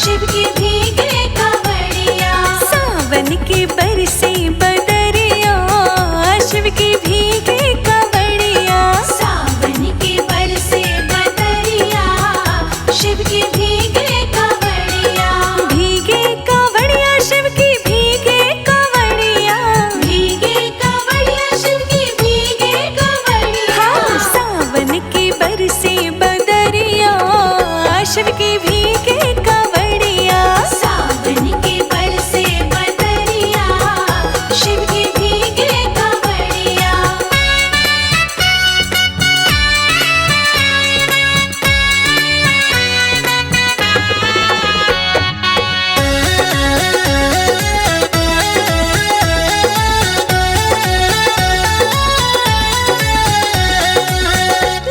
शिव की भीगे कांवड़िया। सावन की बरसे बदरिया शिव की भीगे कांवड़िया। सावन की बरसे बदरिया शिव की भीगे कांवड़िया। भीगे कांवड़िया शिव की भीगे कांवड़िया। भीगे कांवड़िया शिव की भीगे कांवड़िया। हाँ, सावन की बरसे बदरिया शिव की भीगे कांवड़िया। सावन की बरसे बदरिया शिव की भीगे कांवड़िया।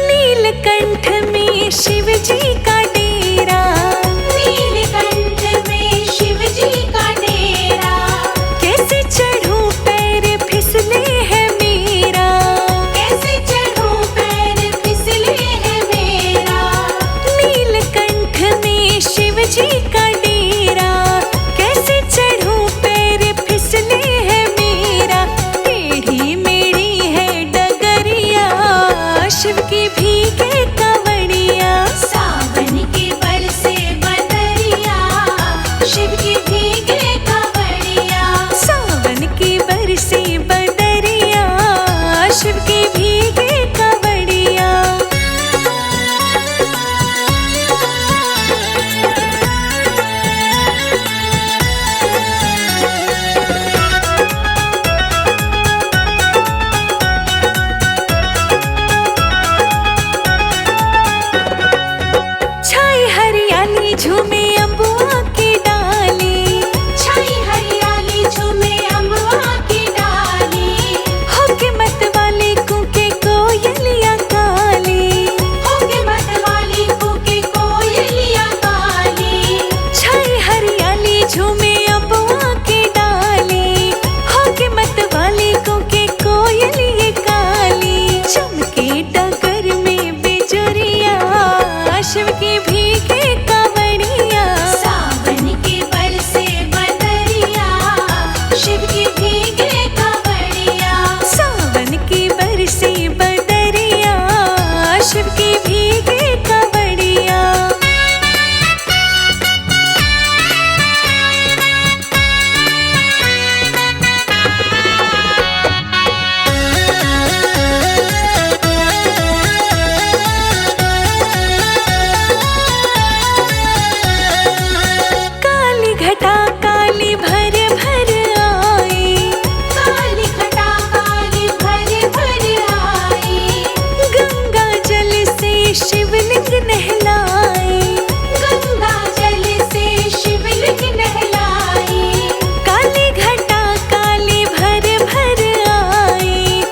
नीलकंठ में शिव जी का डेरा। नीलकंठ में शिव जी का डेरा। कैसे चढ़ूं पैर फिसले है मेरा। कैसे चढ़ूं पैर फिसले है मेरा। नीलकंठ में शिव जी का डेरा। कैसे चढ़ूं पैर फिसले है मेरा। टेढ़ी मेढ़ी है डगरिया शिव की भीगे कांवड़िया। सावन की बरसे बदरिया शिव की भीगे कांवड़िया। सावन की बरसे बदरिया शिव की भीगे कांवड़िया। छाई हरियाली झूमे अम्बुआ की डाली। छाई हरियाली झूमे अम्बुआ की डाली। होके मत वाले कूके कोयलिया काली। होके मत वाली कूके कोयलिया काली। छाई हरियाली झूमे अम्बुआ की डाली। होके मत वाले कूके कोयलिया काली। चमके डगर में बिजुरिया शिव की भीगे कांवड़िया। सावन की बरसे बदरिया शिव की भीगे कांवड़िया। सावन की बरसे बदरिया शिव की भीगे कांवड़िया। काली घटा काली भर भर आई। काली घटा काली भर भर आई। गंगा जल से शिवलिंग नहलाई। गंगा जल से शिवलिंग नहलाई। काली घटा काली भर भर आई।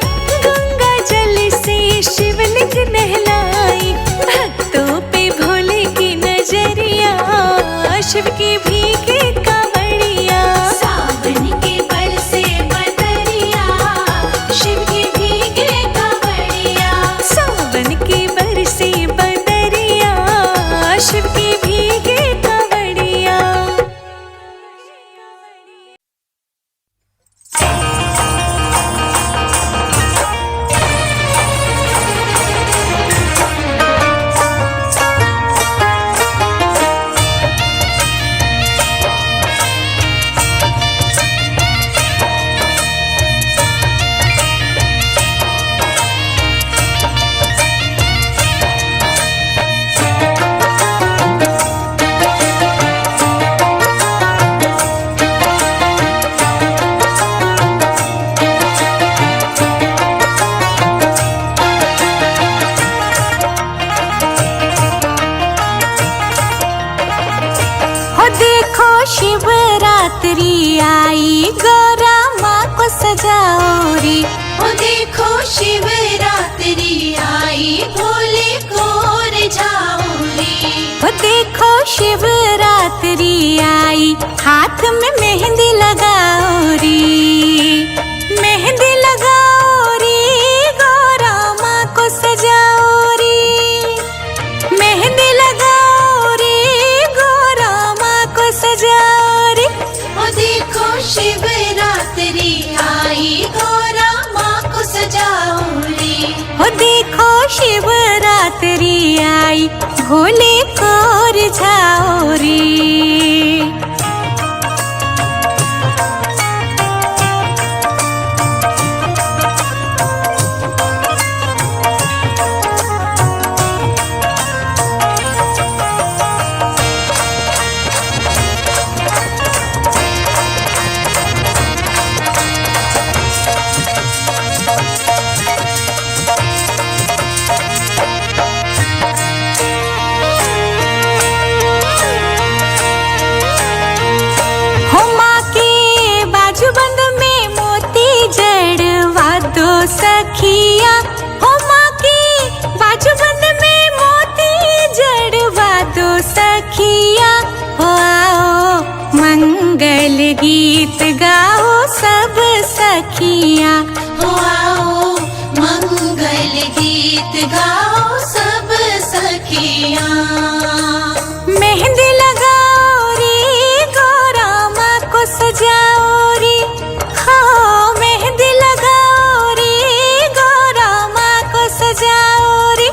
गंगा जल से शिवलिंग नहलाई। भक्तों पे भोले की नजरिया शिव की भीगे कांवड़िया। सावन की बरसे बदरिया शिव की भीगे कांवड़िया। सावन की बरसे बदरिया शिव की भीगे कांवड़िया। हो देखो शिवरात्रि आई गौरा माँ को सजाओ रे। ओ देखो शिवरात्रि आई भोले को रिझाओ रे। हो देखो शिवरात्रि आई हाथ में मेहंदी लगाओ रे। मेहंदी लगाओ रे गौरा माँ को सजाओ रे। मेहंदी लगाओ रे गौरा माँ को शिवरात्रि आई गौरा माँ को सजाओ रे। हो देखो शिवरात्रि आई भोले को रिझाओ रे। सखिया हो माँ की बाजूबंद में मोती जड़वा दो सखिया। हो आओ मंगल गीत गाओ सब सखिया। हो आओ मंगल गीत गाओ सब सखिया। मेहंदी लगाओ रे गौरा माँ को सजाओ रे। हो मेहंदी लगाओ रे गौरा माँ को सजाओ रे।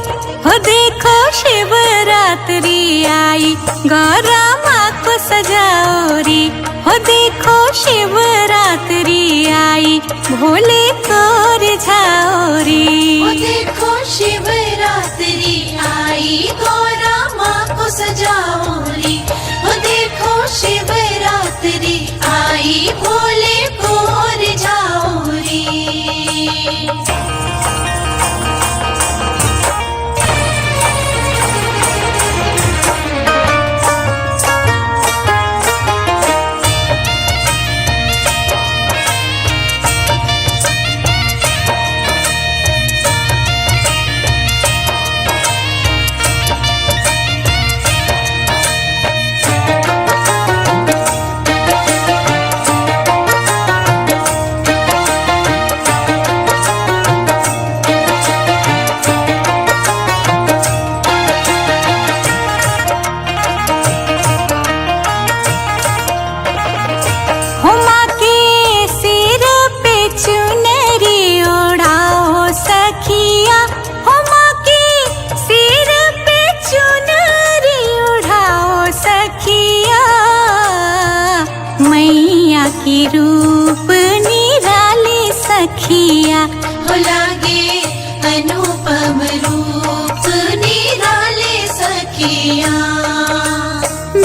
हो देखो शिवरात्रि आई गौरा माँ को सजाओ रे। हो देखो शिवरात्रि आई भोले को रिझाओ रे। हो देखो शिवरात्रि आई गौरा माँ को सजाओ रे। हो देखो शिवरात्रि आई भोले को रिझाओ रे। की रूप निराले सखिया। हो लागे अनुपम रूप निराले सखिया।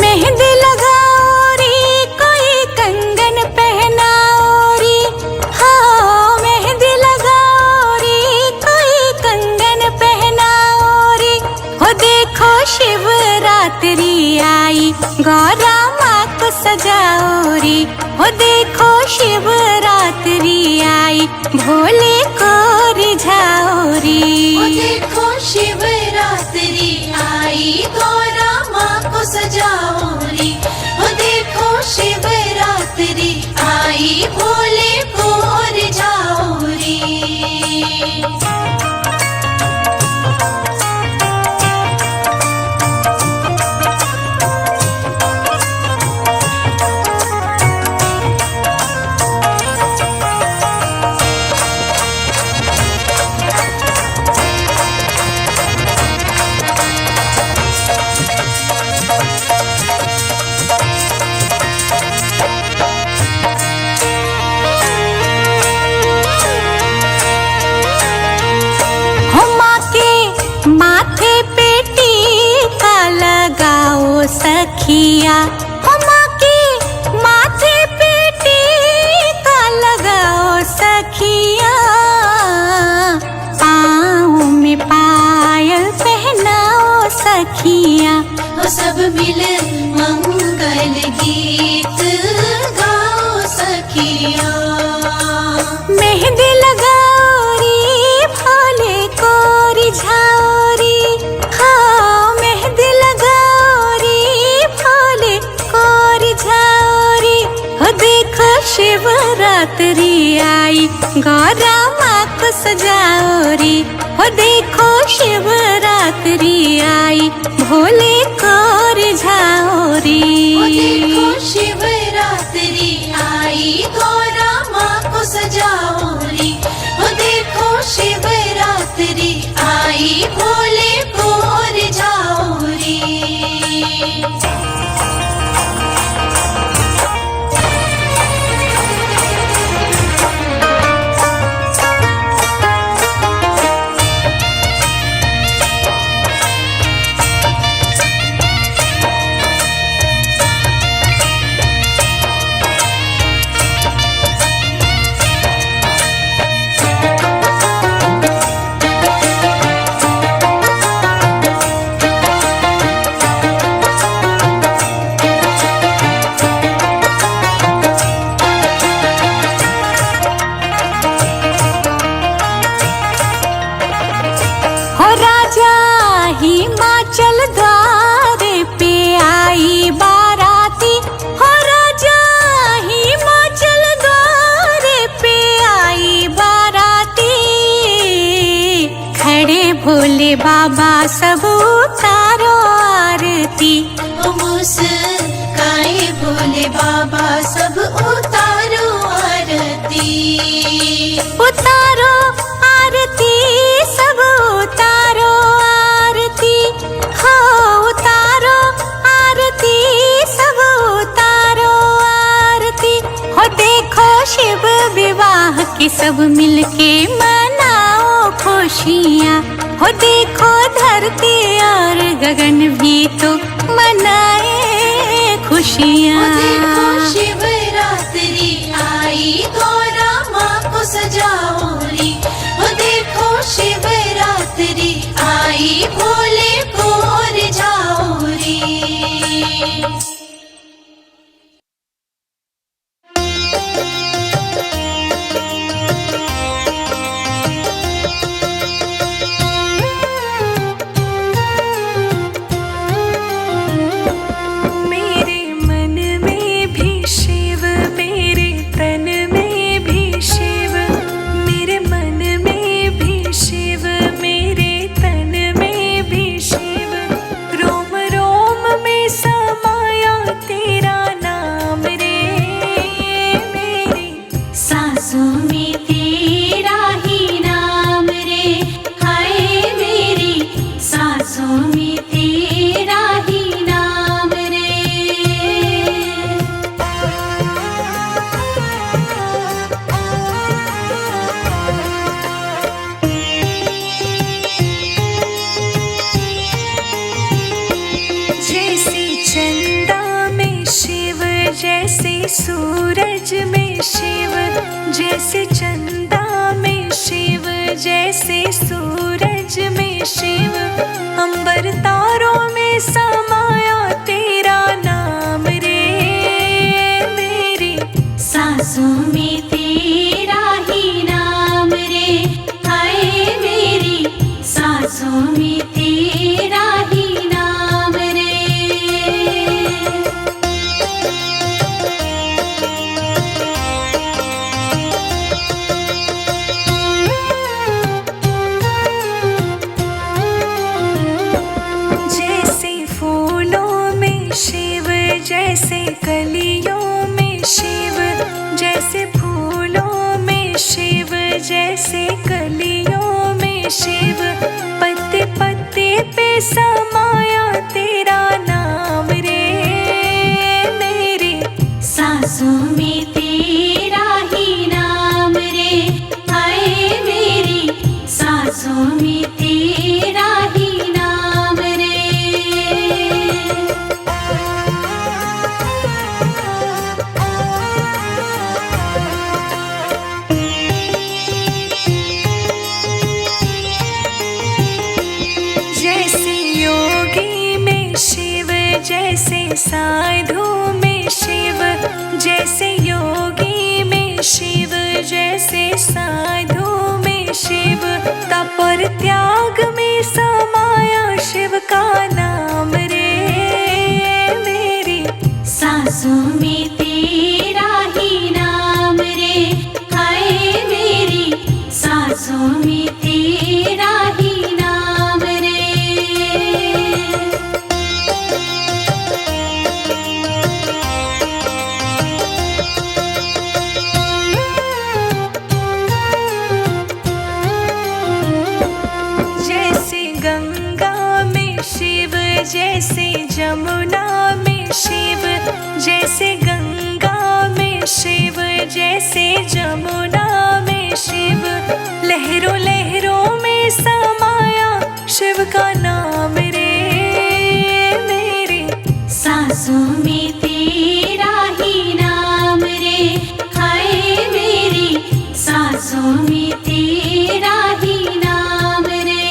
मेहंदी लगाओ रे कोई कंगन पहनाओ रे। हाँ मेहंदी लगाओ रे कोई कंगन पहनाओ रे। हो देखो शिवरात्रि आई गौरा माँ को सजाओ रे। हो देखो शिवरात्रि आई भोले को रिझाओ रे। हो देखो शिवरात्रि आई गौरा माँ को सजाओ रे। हो देखो शिवरात्रि आई भोले को रिझाओ रे। सखिया हो माँ के माथे पे टीका लगाओ सखिया। पाँव में पायल पहनाओ सखिया। हो सब मिल मंगल गीत गाओ सखिया। मेहंदी लगाओ रे भोले को रिझाओ रे। हाँ मेहंदी लगाओ रे भोले को रिझाओ रे। हो देखो शिवरात्रि आई गौरा माँ को सजाओ रे। हो देखो शिवरात्रि आई भोले को रिझाओ रे। हो देखो शिवरात्रि आई शिवरात्रि आई भोले कोर जाओ रे। हो राजा हिमाचल द्वार पे आई बाराती, हो राजा हिमाचल द्वार पे आई बाराती। खड़े भोले बाबा सब उतारो आरती, मुस्काए भोले बाबा सब उतारो आरती। उतारो आरती सब उतारो आरती, हो उतारो आरती सब उतारो आरती। हो देखो शिव विवाह के सब मिलके मनाओ खुशियाँ, हो देखो धरती और गगन भी तो मनाए खुशियाँ। देखो शिवरात्रि आई गौरा माँ को सजाओ रे। वो देखो शिवरात्रि आई भोले कोर जाओ रे। मेरे मन में भी शिव, मेरे तन में भी शिव, मेरे मन में भी शिव, मेरे तन में भी शिव। रोम रोम में समाया तेरा नाम रे, मेरी सांसों में तेरा ही नाम रे। हाय मेरी सांसों में तेरा ही नाम रे। जैसे चंदा में शिव, जैसे सूरज में शिव, जैसे चंदा में शिव, जैसे सूरज में शिव। अंबर तारों में समाया तेरा नाम रे, मेरी सांसों में तेरा ही नाम रे। हाय मेरी सांसों में तेरा ही नाम रे। जैसे फूलों में शिव, जैसे कलियों में शिव, जैसे फूलों में शिव, जैसे कलियों में शिव। पत्ते पत्ते पे समाया तेरा नाम रे, मेरी सांसों में तेरा ही नाम रे। हाय मेरी सांसों में तेरा ही नाम रे। जैसे योगी में शिव, जैसे साधु में शिव, जैसे योगी में शिव, जैसे साधु में शिव। तप और त्याग में समाया शिव का नाम रे, मेरी सांसों में तेरा ही नाम रे। हाय मेरी सांसों में तेरा ही नाम रे। में शिव, जैसे जमुना में शिव, लहरों लहरों में समाया शिव का नाम रे। मेरे सांसों में तेरा ही नाम रे, हाय मेरी सांसों में तेरा ही नाम रे।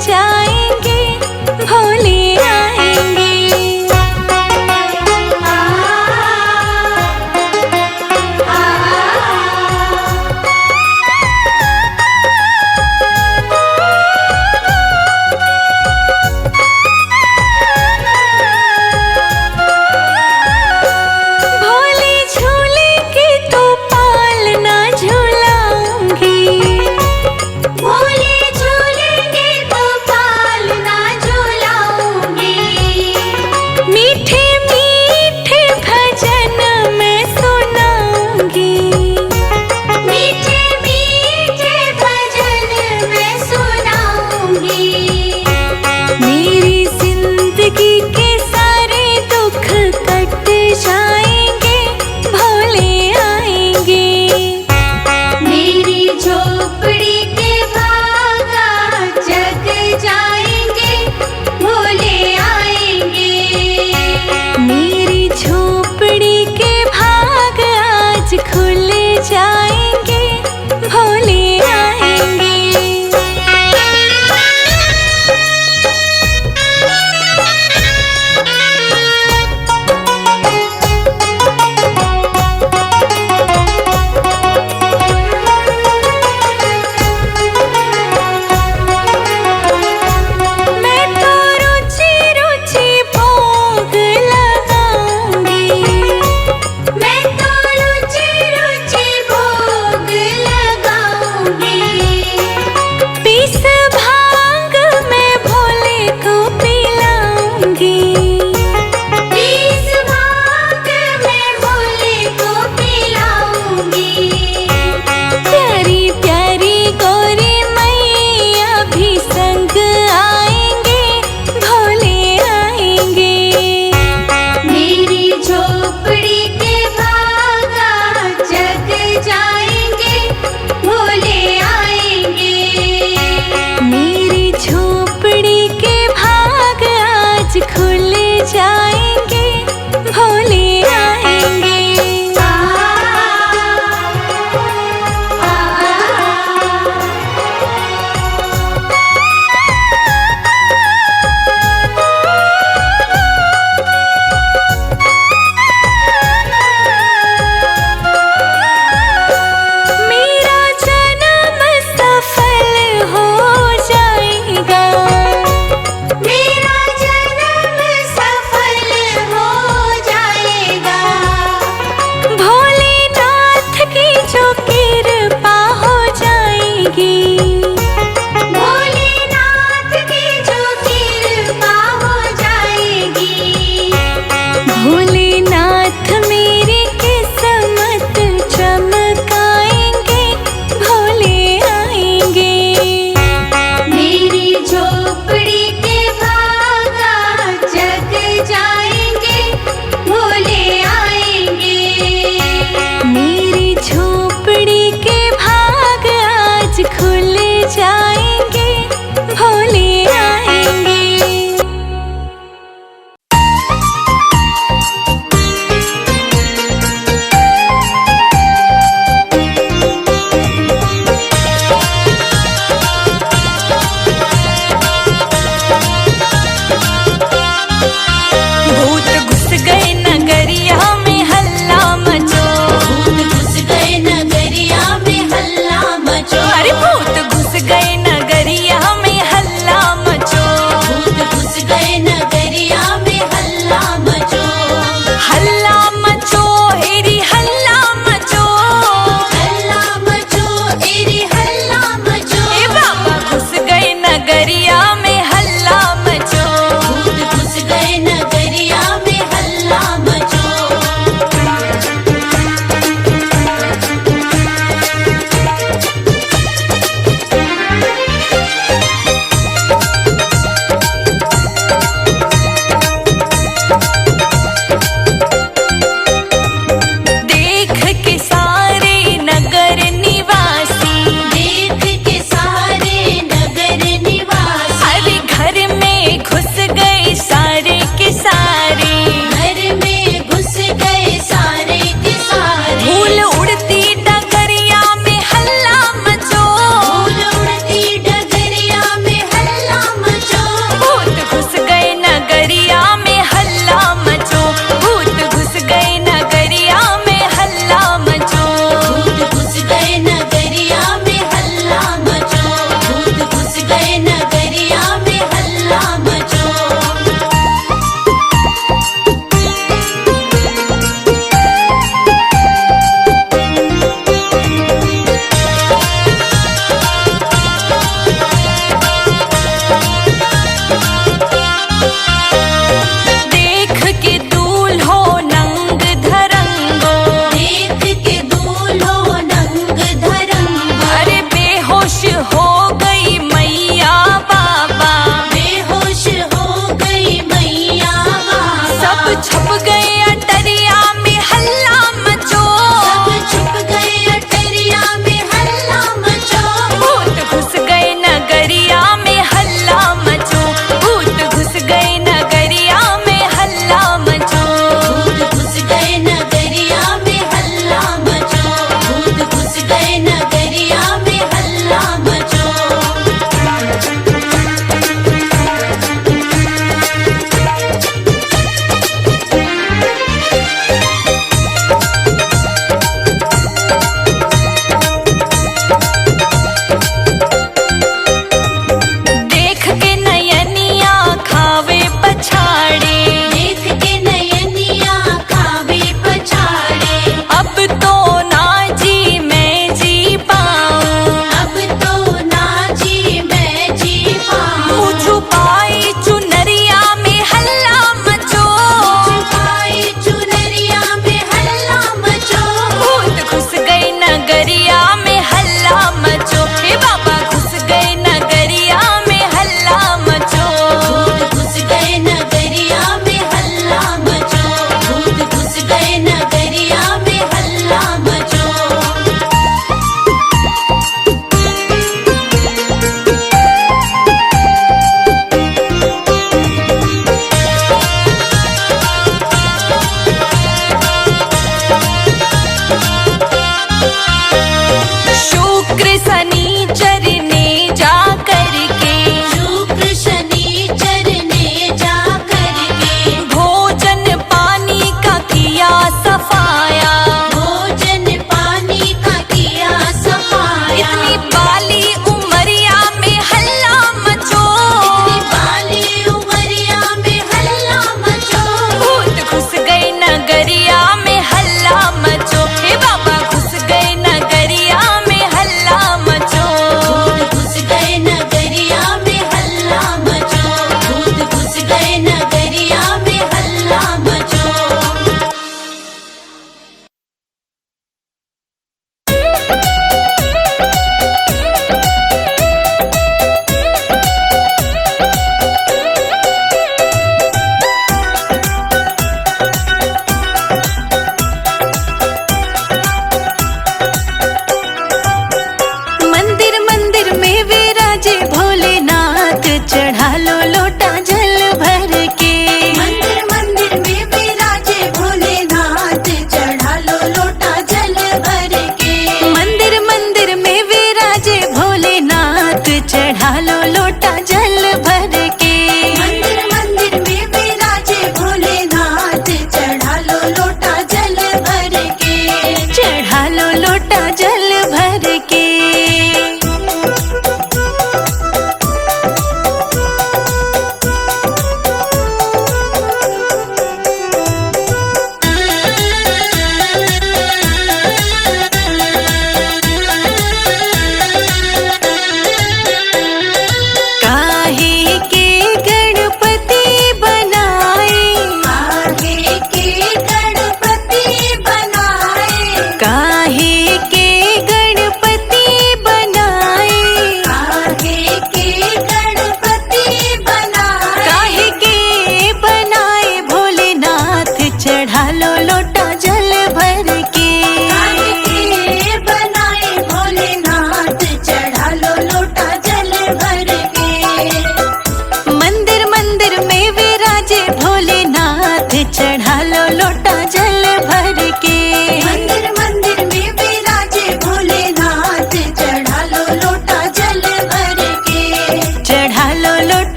जाएंगे, भोले आएंगे। भोले झूले के तो पालना झूलाऊंगी, भोले झूले के तो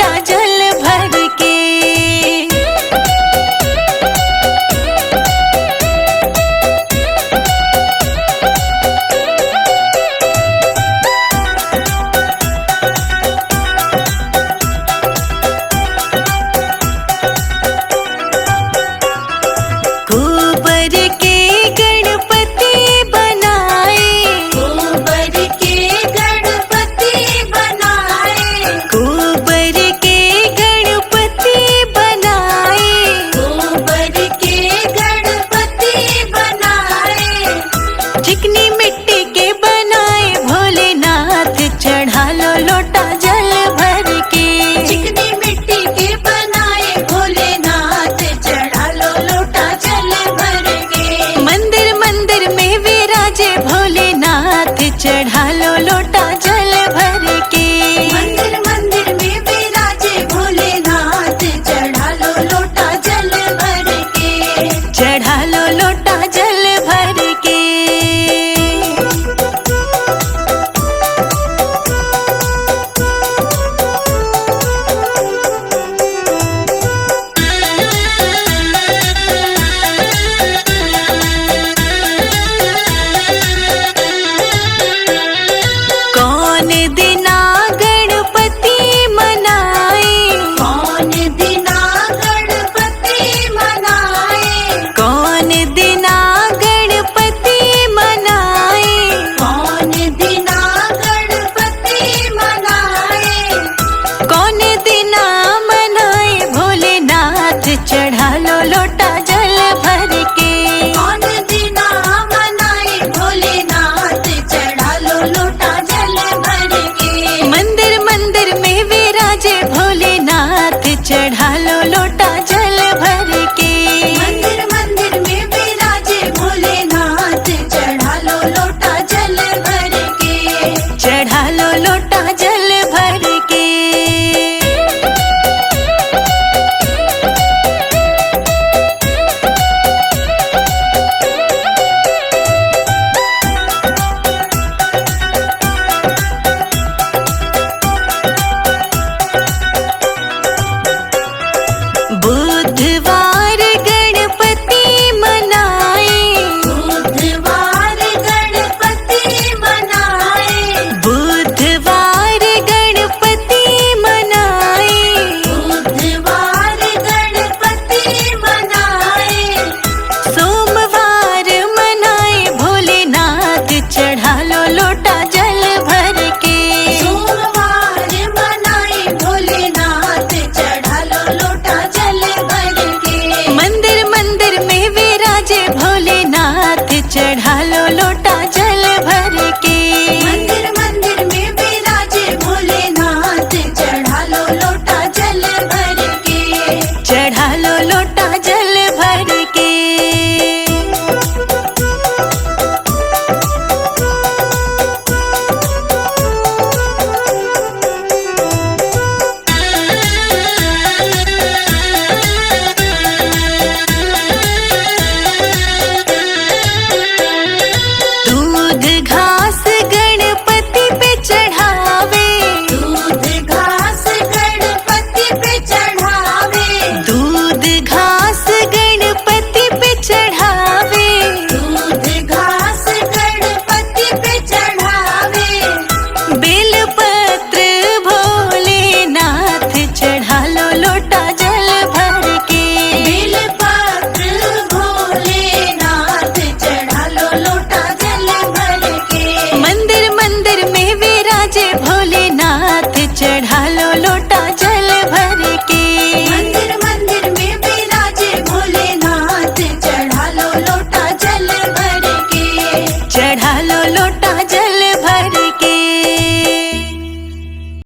ताजा